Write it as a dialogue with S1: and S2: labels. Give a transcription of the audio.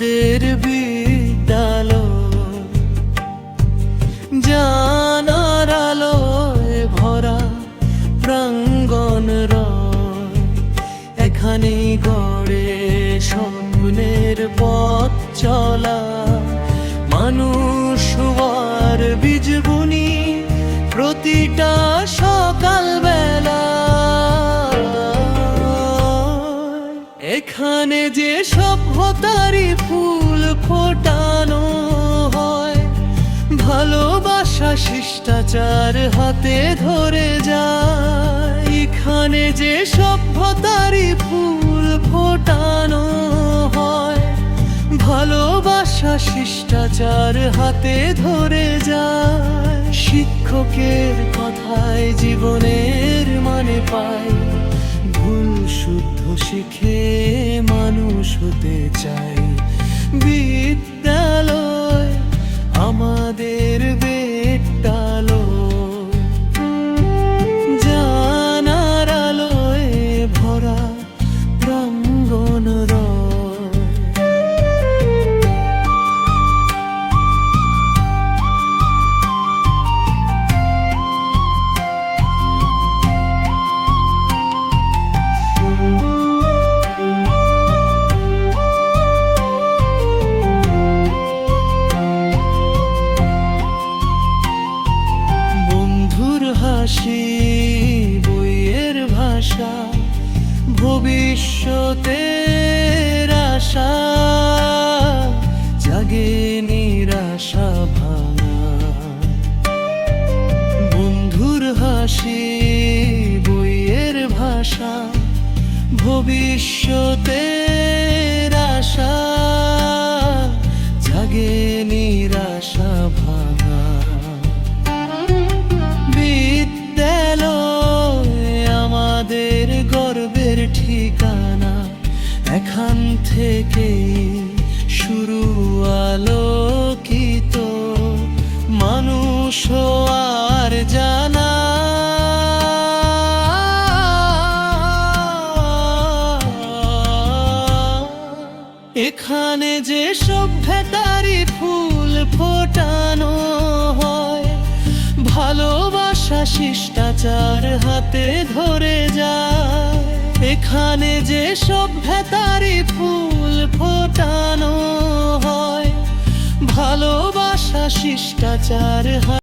S1: আমাদের বিদ্যালয়, জানার আলোয় ভরা প্রাঙ্গণ রয়। এখানেই গড়ে স্বপ্নের পথ চলা, মানুষ হওয়ার বীজ বুনি প্রতিটা সকাল বেলা। এখানে যে সভ্যতারই ফুল ফোটানো হয়, ভালোবাসা শিষ্টাচার হাতে ধরে যায়। এখানে যে সভ্যতারই ফুল ফোটানো হয়, ভালোবাসা শিষ্টাচার হাতে ধরে যায়। শিক্ষকের কথায় জীবনের মানে পাই, ভুল শুদ্ধ শিখে মানুষ হতে চাই। বিদ্যালয় আমাদের বিদ্যালয়, জানার আলোয় ভরা প্রাঙ্গণ রয়। হাসি বইয়ের ভাষা, ভবিষ্যতের আশা, জাগে নিরাশা ভাঙা। বন্ধুর হাসি বইয়ের ভাষা, ভবিষ্যতের আশা, জাগে নিরাশা ভাঙা। আমাদের গর্বের ঠিকানা, এখান থেকে শুরু আলোকিত মানুষ আর জানা। এখানে যে সভ্যতারই ফুল ফোটানো হয়, ভালোবাসা শিষ্টাচার হাতে ধরে যায়। এখানে যে সভ্যতারই ফুল ফোটানো হয়, ভালোবাসা শিষ্টাচার